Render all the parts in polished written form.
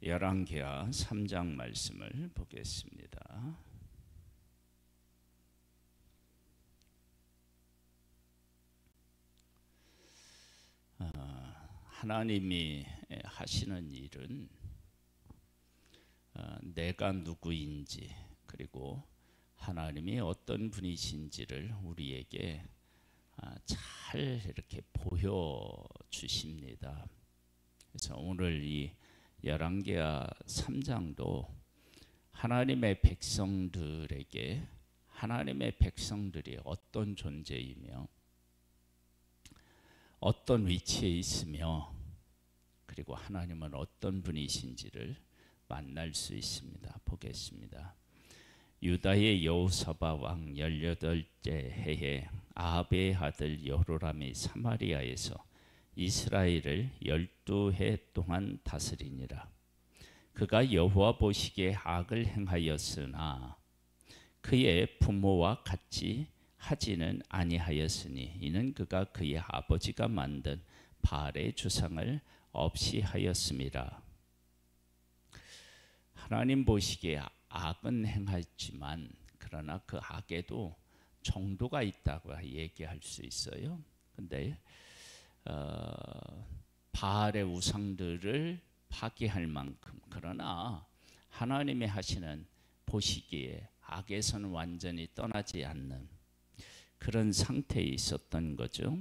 열왕기하 3장 말씀을 보겠습니다. 하나님이 하시는 일은 내가 누구인지 그리고 하나님이 어떤 분이신지를 우리에게 잘 이렇게 보여주십니다. 그래서 오늘 이 열왕기하 3장도 하나님의 백성들에게 하나님의 백성들이 어떤 존재이며 어떤 위치에 있으며 그리고 하나님은 어떤 분이신지를 만날 수 있습니다. 보겠습니다. 유다의 여호사밧 왕 18째 해에 아합의 아들 여호람이 사마리아에서 이스라엘을 12해 동안 다스리니라. 그가 여호와 보시기에 악을 행하였으나 그의 부모와 같이 하지는 아니하였으니 이는 그가 그의 아버지가 만든 바알의 주상을 없이 하였음이라. 하나님 보시기에 악은 행하지만 그러나 그 악에도 정도가 있다고 얘기할 수 있어요. 근데 바알의 우상들을 파괴할 만큼 그러나 하나님이 하시는 보시기에 악에서는 완전히 떠나지 않는 그런 상태에 있었던 거죠.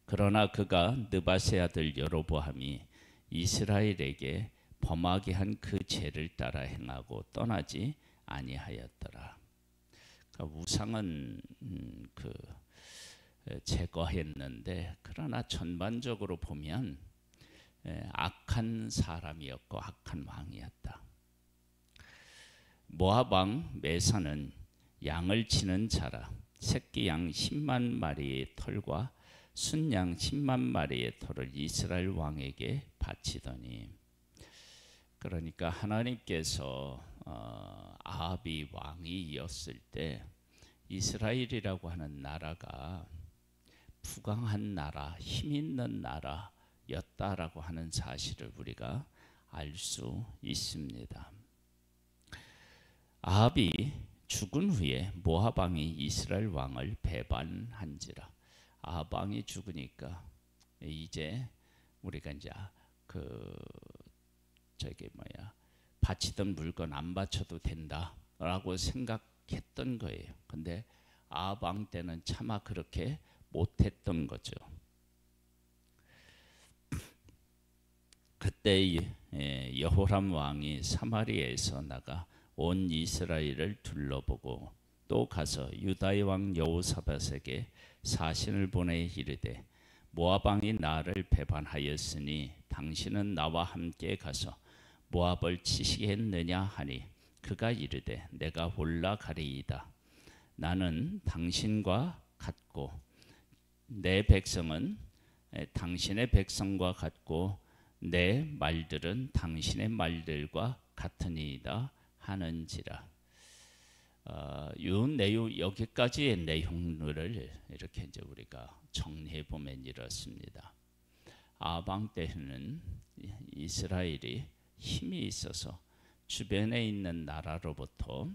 그러나 그가 느밧의 아들 여로보암이 이스라엘에게 범하게 한 그 죄를 따라 행하고 떠나지 아니하였더라. 그러니까 우상은 제거했는데 그러나 전반적으로 보면 악한 사람이었고 악한 왕이었다. 모압 왕 메사는 양을 치는 자라 새끼 양 10만 마리의 털과 순양 10만 마리의 털을 이스라엘 왕에게 바치더니, 그러니까 하나님께서 아합이 왕이었을 때 이스라엘이라고 하는 나라가 부강한 나라, 힘 있는 나라였다라고 하는 사실을 우리가 알 수 있습니다. 아합이 죽은 후에 모압 왕이 이스라엘 왕을 배반한지라. 아합 왕이 죽으니까 이제 우리가 이제 바치던 물건 안 바쳐도 된다라고 생각했던 거예요. 근데 아합 왕 때는 차마 그렇게 못했던 거죠. 그때 여호람 왕이 사마리아에서 나가 온 이스라엘을 둘러보고 또 가서 유다의 왕 여호사밧에게 사신을 보내 이르되 모압 왕이 나를 배반하였으니 당신은 나와 함께 가서 모압을 치시겠느냐 하니 그가 이르되 내가 올라가리이다. 나는 당신과 같고 내 백성은 당신의 백성과 같고 내 말들은 당신의 말들과 같으니이다 하는지라. 여기까지의 내용들을 이렇게 이제 우리가 정리해 보면 이렇습니다. 아합 왕 때는 이스라엘이 힘이 있어서 주변에 있는 나라로부터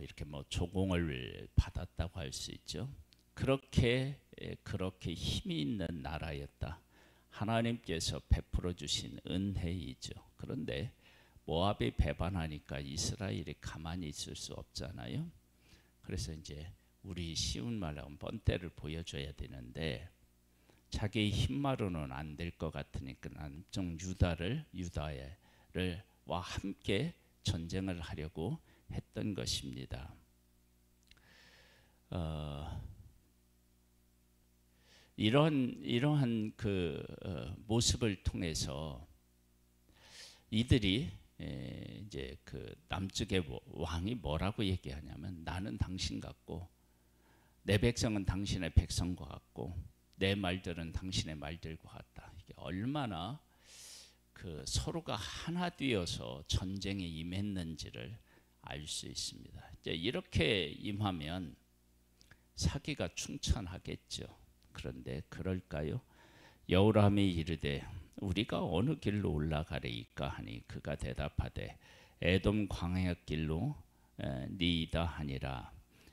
이렇게 조공을 받았다고 할 수 있죠. 그렇게 힘이 있는 나라였다. 하나님께서 베풀어 주신 은혜이죠. 그런데 모압이 배반하니까 이스라엘이 가만히 있을 수 없잖아요. 그래서 이제 우리 쉬운 말로 하면 뻔때를 보여줘야 되는데 자기의 힘만으로는 안 될 것 같으니까 남쪽 유다와 함께 전쟁을 하려고 했던 것입니다. 이러한 모습을 통해서 이들이 이제 남쪽의 왕이 뭐라고 얘기하냐면 나는 당신 같고 내 백성은 당신의 백성과 같고 내 말들은 당신의 말들과 같다. 이게 얼마나 서로가 하나 되어서 전쟁에 임했는지를 알 수 있습니다. 이제 이렇게 임하면 사기가 충천하겠죠. 그런데 그럴까요? 여호람이 이르되 우리가 어느 길로 올라가리이까 하니 그가 대답하되 에돔 광야길로 니이다 하니라.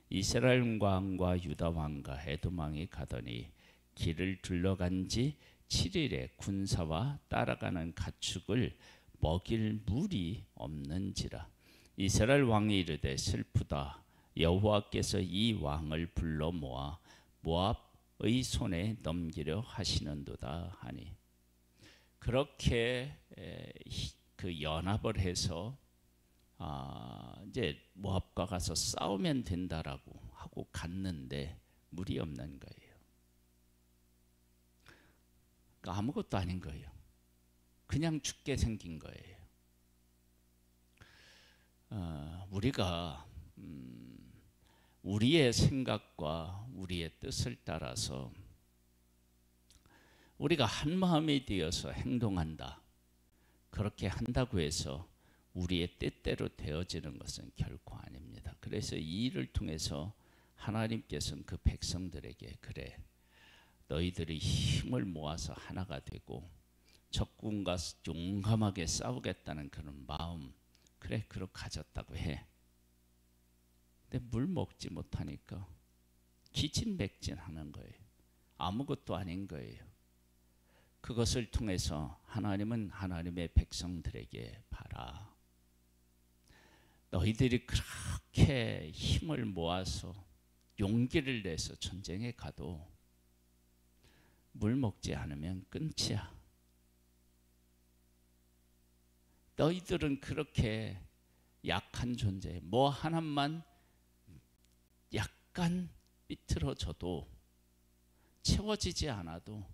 이스라엘 왕과 유다 왕과 에돔 왕이 가더니 길을 둘러간 지 7일에 군사와 따라가는 가축을 먹일 물이 없는지라. 이스라엘 왕이 이르되 슬프다. 여호와께서 이 왕을 불러 모아 모압의 손에 넘기려 하시는도다 하니. 그렇게 그 연합을 해서 이제 모압과 가서 싸우면 된다라고 하고 갔는데 물이 없는 거예요. 그러니까 아무것도 아닌 거예요. 그냥 죽게 생긴 거예요. 우리가 우리의 생각과 우리의 뜻을 따라서 우리가 한 마음이 되어서 행동한다. 그렇게 한다고 해서 우리의 뜻대로 되어지는 것은 결코 아닙니다. 그래서 이 일을 통해서 하나님께서는 그 백성들에게 그래 너희들이 힘을 모아서 하나가 되고 적군과 용감하게 싸우겠다는 그런 마음 그래 그렇게 가졌다고 해. 근데 물 먹지 못하니까 기진맥진하는 거예요. 아무것도 아닌 거예요. 그것을 통해서 하나님은 하나님의 백성들에게 봐라. 너희들이 그렇게 힘을 모아서 용기를 내서 전쟁에 가도 물 먹지 않으면 끝이야. 너희들은 그렇게 약한 존재, 뭐 하나만 약간 삐뚤어져도 채워지지 않아도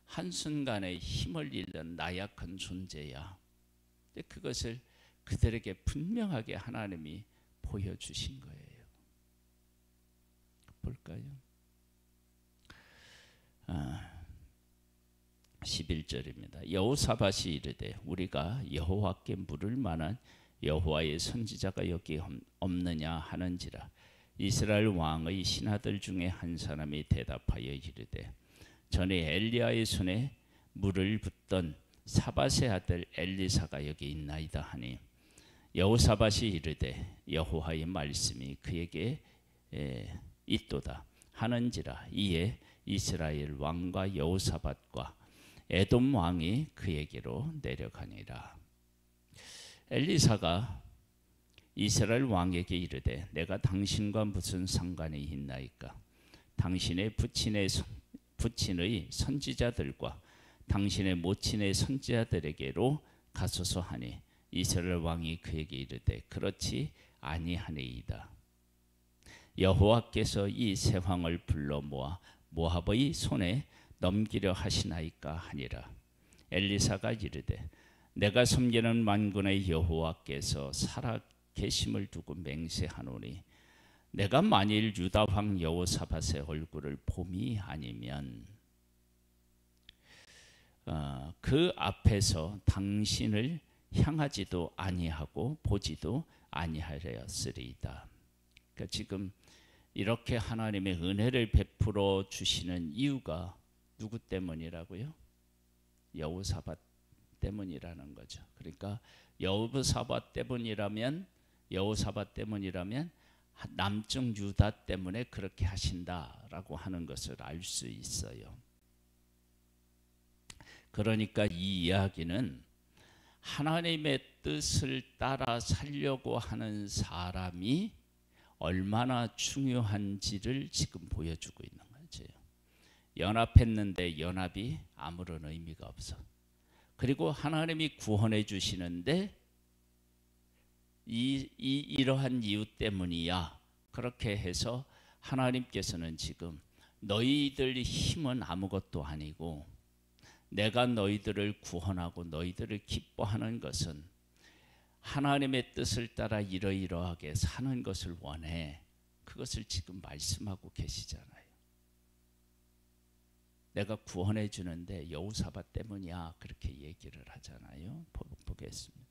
한순간에 힘을 잃는 나약한 존재야. 근데 그것을 그들에게 분명하게 하나님이 보여주신 거예요. 볼까요? 11절입니다. 여호사밧이 이르되 우리가 여호와께 물을 만한 여호와의 선지자가 여기 없느냐 하는지라. 이스라엘 왕의 신하들 중에 한 사람이 대답하여 이르되 전에 엘리야의 손에 물을 붓던 사밧의 아들 엘리사가 여기 있나이다 하니 여호사밧이 이르되 여호와의 말씀이 그에게 있도다 하는지라. 이에 이스라엘 왕과 여호사밧과 에돔 왕이 그에게로 내려가니라. 엘리사가 이스라엘 왕에게 이르되 내가 당신과 무슨 상관이 있나이까? 당신의 부친의 선지자들과 당신의 모친의 선지자들에게로 가소서 하니 이스라엘 왕이 그에게 이르되 그렇지 아니하니이다. 여호와께서 이 세 왕을 불러 모아 모압의 손에 넘기려 하시나이까 하니라. 엘리사가 이르되 내가 섬기는 만군의 여호와께서 살아 계심을 두고 맹세하노니 내가 만일 유다 왕 여호사밧의 얼굴을 봄이 아니면 그 앞에서 당신을 향하지도 아니하고 보지도 아니하였으리이다. 그러니까 지금 이렇게 하나님의 은혜를 베풀어 주시는 이유가 누구 때문이라고요? 여호사밧 때문이라는 거죠. 그러니까 여호사밧 때문이라면 남쪽 유다 때문에 그렇게 하신다라고 하는 것을 알 수 있어요. 그러니까 이 이야기는 하나님의 뜻을 따라 살려고 하는 사람이 얼마나 중요한지를 지금 보여주고 있는 거죠. 연합했는데 연합이 아무런 의미가 없어. 그리고 하나님이 구원해 주시는데 이러한 이유 때문이야. 그렇게 해서 하나님께서는 지금 너희들 힘은 아무것도 아니고 내가 너희들을 구원하고 너희들을 기뻐하는 것은 하나님의 뜻을 따라 이러이러하게 사는 것을 원해. 그것을 지금 말씀하고 계시잖아요. 내가 구원해 주는데 여호사밧 때문이야. 그렇게 얘기를 하잖아요. 보겠습니다.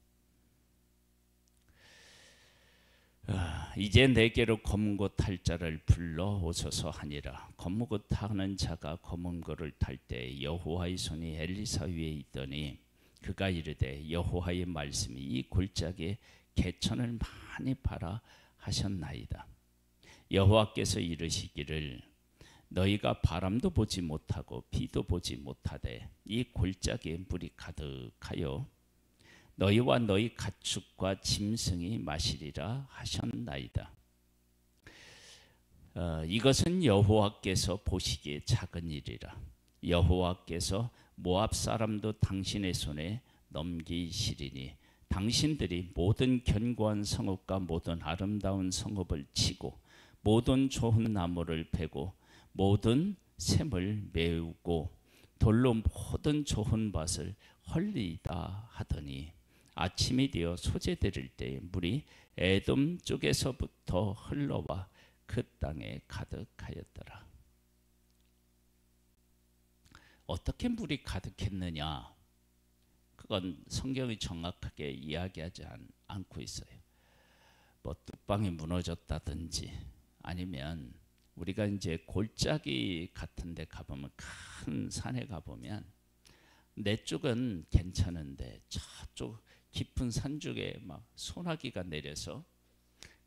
이제 내게로 검은 것 탈 자를 불러 오소서 하니라. 검은 것 타는 자가 검은 것을 탈 때 여호와의 손이 엘리사 위에 있더니 그가 이르되 여호와의 말씀이 이 골짜기에 개천을 많이 파라 하셨나이다. 여호와께서 이르시기를 너희가 바람도 보지 못하고 비도 보지 못하되 이 골짜기에 물이 가득하여 너희와 너희 가축과 짐승이 마시리라 하셨나이다. 이것은 여호와께서 보시기에 작은 일이라. 여호와께서 모압 사람도 당신의 손에 넘기시리니 당신들이 모든 견고한 성읍과 모든 아름다운 성읍을 치고 모든 좋은 나무를 베고 모든 샘을 메우고 돌로 모든 좋은 밭을 헐리다 하더니 아침이 되어 소재들일 때 물이 에돔 쪽에서부터 흘러와 그 땅에 가득하였더라. 어떻게 물이 가득했느냐? 그건 성경이 정확하게 이야기하지 않고 있어요. 뭐 뚝방이 무너졌다든지 아니면 우리가 이제 골짜기 같은 데 가보면 큰 산에 가보면 내 쪽은 괜찮은데 저쪽 깊은 산 쪽에 막 소나기가 내려서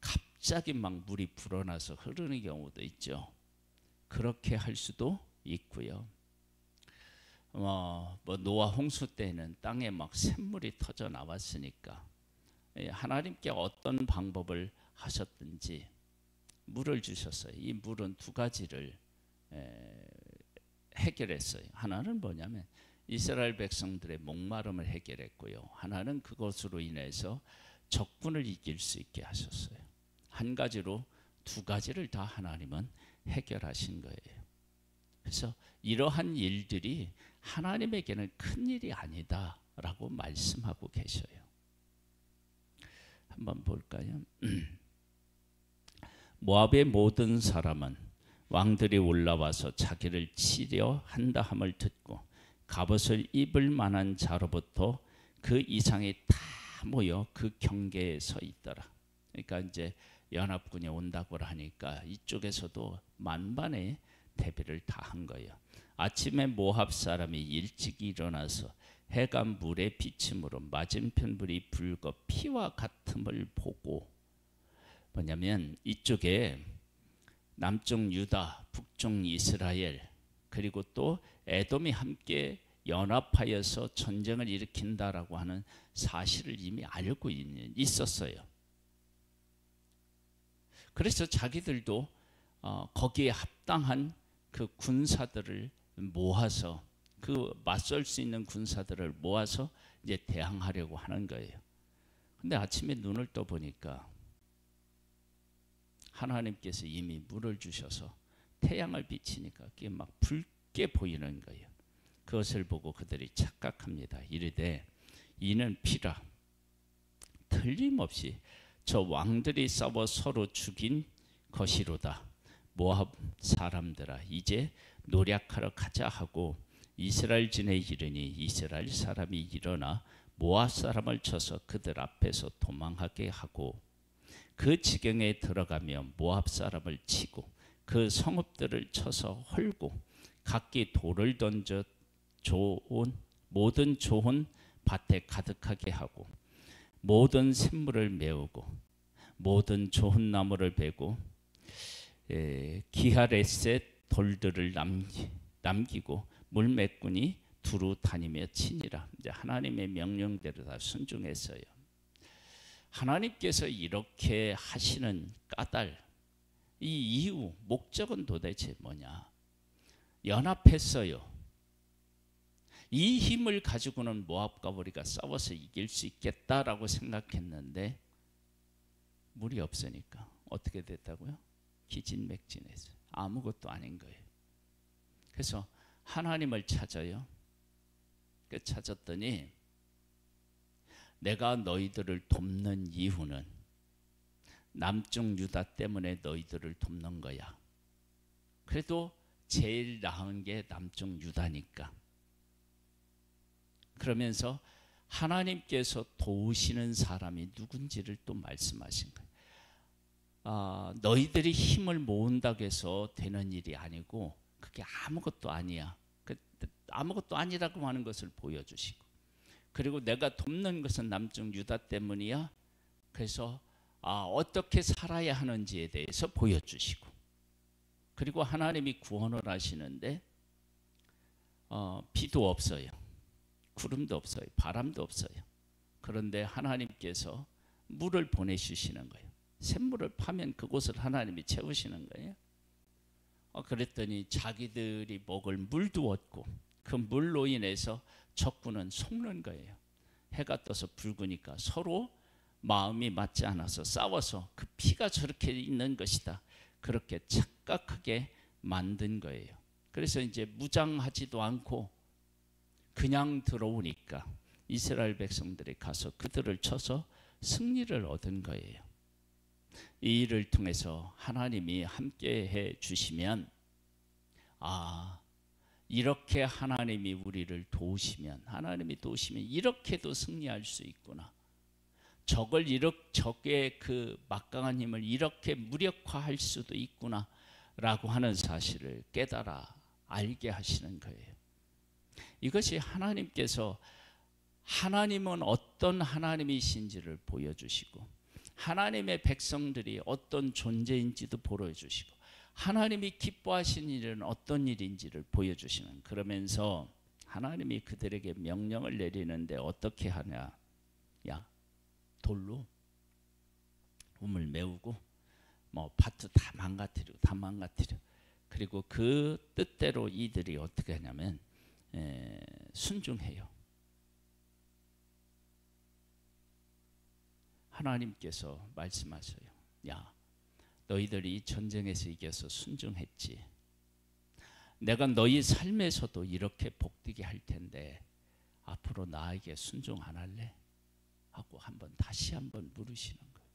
갑자기 막 물이 불어나서 흐르는 경우도 있죠. 그렇게 할 수도 있고요. 뭐 노아 홍수 때는 땅에 막 샘물이 터져 나왔으니까 하나님께 어떤 방법을 하셨든지 물을 주셨어요. 이 물은 두 가지를 해결했어요. 하나는 뭐냐면 이스라엘 백성들의 목마름을 해결했고요. 하나는 그것으로 인해서 적군을 이길 수 있게 하셨어요. 한 가지로 두 가지를 다 하나님은 해결하신 거예요. 그래서 이러한 일들이 하나님에게는 큰 일이 아니다라고 말씀하고 계셔요. 한번 볼까요? 모압의 모든 사람은 왕들이 올라와서 자기를 치려 한다 함을 듣고 갑옷을 입을 만한 자로부터 그 이상이 다 모여 그 경계에 서 있더라. 그러니까 이제 연합군이 온다고 하니까 이쪽에서도 만반의 대비를 다 한 거예요. 아침에 모압 사람이 일찍 일어나서 해가 물에 비침으로 맞은편 불이 붉어 피와 같음을 보고, 뭐냐면 이쪽에 남쪽 유다, 북쪽 이스라엘, 그리고 또 에돔이 함께 연합하여서 전쟁을 일으킨다라고 하는 사실을 이미 알고 있었어요. 그래서 자기들도 거기에 합당한 그 군사들을 모아서, 그 맞설 수 있는 군사들을 모아서 이제 대항하려고 하는 거예요. 근데 아침에 눈을 떠 보니까 하나님께서 이미 물을 주셔서 태양을 비치니까 그게 막 붉게 보이는 거예요. 그것을 보고 그들이 착각합니다. 이르되 이는 피라. 틀림없이 저 왕들이 싸워 서로 죽인 것이로다. 모압 사람들아, 이제 노략하러 가자 하고 이스라엘 진에 이르니 이스라엘 사람이 일어나 모압 사람을 쳐서 그들 앞에서 도망하게 하고 그 지경에 들어가며 모압 사람을 치고 그 성읍들을 쳐서 헐고 각기 돌을 던져 모든 좋은 밭에 가득하게 하고 모든 샘물을 메우고 모든 좋은 나무를 베고 기하레셋 돌들을 남기고 물매꾼이 두루 다니며 치니라. 이제 하나님의 명령대로 다 순종했어요. 하나님께서 이렇게 하시는 까닭, 이 이유, 목적은 도대체 뭐냐? 연합했어요. 이 힘을 가지고는 모압과 우리가 싸워서 이길 수 있겠다라고 생각했는데 물이 없으니까 어떻게 됐다고요? 기진맥진해서 아무것도 아닌 거예요. 그래서 하나님을 찾아요. 찾았더니 내가 너희들을 돕는 이유는 남쪽 유다 때문에 너희들을 돕는 거야. 그래도 제일 나은 게 남쪽 유다니까. 그러면서 하나님께서 도우시는 사람이 누군지를 또 말씀하신 거예요. 너희들이 힘을 모은다고 해서 되는 일이 아니고 그게 아무것도 아니야. 아무것도 아니라고 하는 것을 보여주시고, 그리고 내가 돕는 것은 남쪽 유다 때문이야. 그래서 어떻게 살아야 하는지에 대해서 보여주시고, 그리고 하나님이 구원을 하시는데 비도 없어요, 구름도 없어요, 바람도 없어요. 그런데 하나님께서 물을 보내주시는 거예요. 샘물을 파면 그곳을 하나님이 채우시는 거예요. 그랬더니 자기들이 먹을 물도 얻고 그 물로 인해서 적군은 속는 거예요. 해가 떠서 붉으니까 서로 마음이 맞지 않아서 싸워서 그 피가 저렇게 있는 것이다, 그렇게 착각하게 만든 거예요. 그래서 이제 무장하지도 않고 그냥 들어오니까 이스라엘 백성들이 가서 그들을 쳐서 승리를 얻은 거예요. 이 일을 통해서 하나님이 함께 해 주시면, 이렇게 하나님이 우리를 도우시면, 하나님이 도우시면 이렇게도 승리할 수 있구나, 적의 그 막강한 힘을 이렇게 무력화할 수도 있구나 라고 하는 사실을 깨달아 알게 하시는 거예요. 이것이 하나님께서, 하나님은 어떤 하나님이신지를 보여주시고, 하나님의 백성들이 어떤 존재인지도 보여주시고, 하나님이 기뻐하시는 일은 어떤 일인지를 보여주시는, 그러면서 하나님이 그들에게 명령을 내리는데 어떻게 하냐, 돌로 우물 메우고 밭도 다 망가뜨려. 그리고 그 뜻대로 이들이 어떻게 하냐면 순종해요. 하나님께서 말씀하셔요. 너희들이 전쟁에서 이겨서 순종했지. 내가 너희 삶에서도 이렇게 복되게 할 텐데 앞으로 나에게 순종 안 할래? 하고 다시 한번 물으시는 거예요.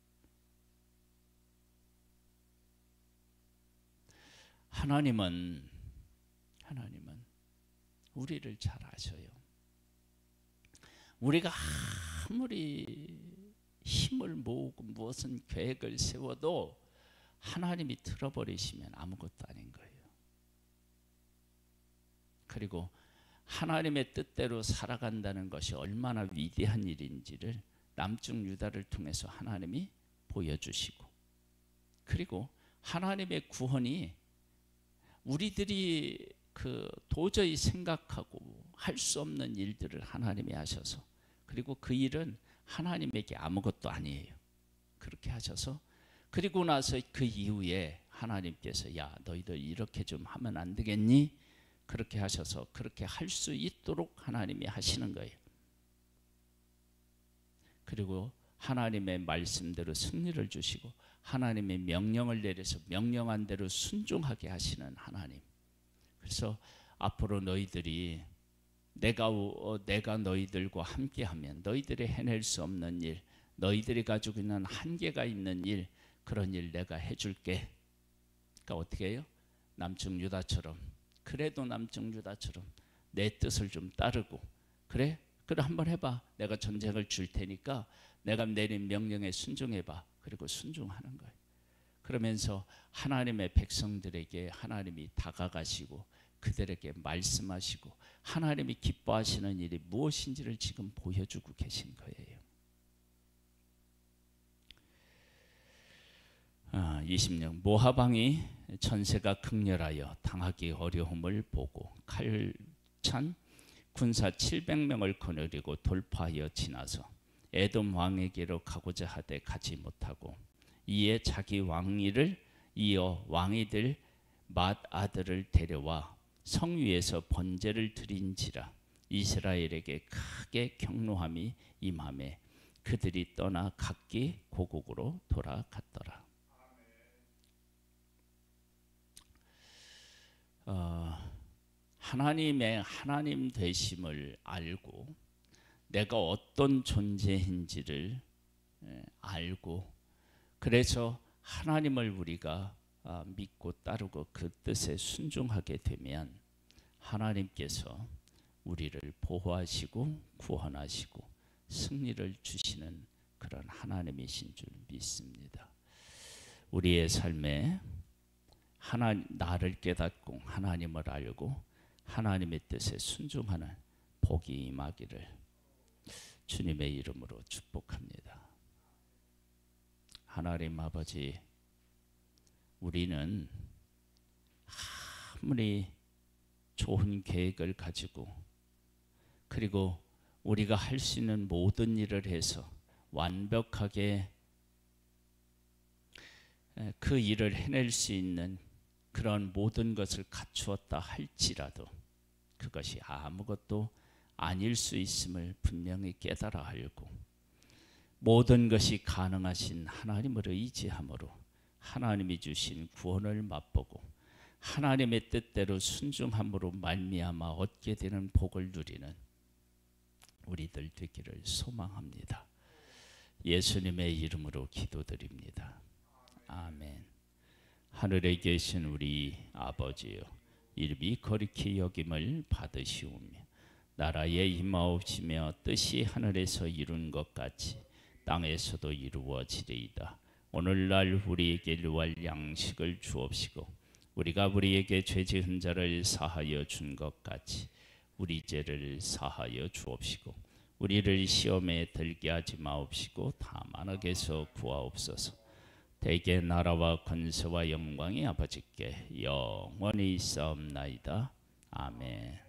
하나님은 우리를 잘 아셔요. 우리가 아무리 힘을 모으고 무엇은 계획을 세워도 하나님이 틀어버리시면 아무것도 아닌 거예요. 그리고 하나님의 뜻대로 살아간다는 것이 얼마나 위대한 일인지를 남쪽 유다를 통해서 하나님이 보여주시고, 그리고 하나님의 구원이 우리들이 도저히 생각하고 할 수 없는 일들을 하나님이 하셔서, 그리고 그 일은 하나님에게 아무것도 아니에요. 그렇게 하셔서, 그리고 나서 그 이후에 하나님께서 너희들 이렇게 좀 하면 안 되겠니? 그렇게 하셔서 그렇게 할 수 있도록 하나님이 하시는 거예요. 그리고 하나님의 말씀대로 승리를 주시고 하나님의 명령을 내려서 명령한 대로 순종하게 하시는 하나님. 그래서 앞으로 너희들이 내가 너희들과 함께하면 너희들이 해낼 수 없는 일, 너희들이 가지고 있는 한계가 있는 일, 그런 일 내가 해줄게. 그러니까 어떻게 해요? 남쪽 유다처럼, 그래도 남쪽 유다처럼 내 뜻을 좀 따르고, 그래 한번 해봐. 내가 전쟁을 줄 테니까 내가 내린 명령에 순종해봐. 그리고 순종하는 거예요. 그러면서 하나님의 백성들에게 하나님이 다가가시고 그들에게 말씀하시고 하나님이 기뻐하시는 일이 무엇인지를 지금 보여주고 계신 거예요. 20년 모압 왕이 전세가 극렬하여 당하기 어려움을 보고 칼찬 군사 700명을 거느리고 돌파하여 지나서 에돔 왕에게로 가고자 하되 가지 못하고, 이에 자기 왕위를 이어 왕이 될 맏 아들을 데려와 성 위에서 번제를 드린지라. 이스라엘에게 크게 경노함이 임하매 그들이 떠나 각기 고국으로 돌아갔더라. 하나님의 하나님 되심을 알고 내가 어떤 존재인지를 알고, 그래서 하나님을 우리가 믿고 따르고 그 뜻에 순종하게 되면 하나님께서 우리를 보호하시고 구원하시고 승리를 주시는 그런 하나님이신 줄 믿습니다. 우리의 삶에 나를 깨닫고 하나님을 알고 하나님의 뜻에 순종하는 복이 임하기를 주님의 이름으로 축복합니다. 하나님 아버지, 우리는 아무리 좋은 계획을 가지고 그리고 우리가 할 수 있는 모든 일을 해서 완벽하게 그 일을 해낼 수 있는 그런 모든 것을 갖추었다 할지라도 그것이 아무것도 아닐 수 있음을 분명히 깨달아 알고 모든 것이 가능하신 하나님을 의지함으로 하나님이 주신 구원을 맛보고 하나님의 뜻대로 순종함으로 말미암아 얻게 되는 복을 누리는 우리들 되기를 소망합니다. 예수님의 이름으로 기도드립니다. 아멘. 하늘에 계신 우리 아버지여, 이름이 거룩히 여김을 받으시오며 나라에 임하옵시며 뜻이 하늘에서 이룬 것 같이 땅에서도 이루어지리이다. 오늘날 우리에게 일용할 양식을 주옵시고 우리가 우리에게 죄 지은 자를 사하여 준 것 같이 우리 죄를 사하여 주옵시고 우리를 시험에 들게 하지 마옵시고 다만 악에서 구하옵소서. 대개 나라와 권세와 영광이 아버지께 영원히 있사옵나이다. 아멘.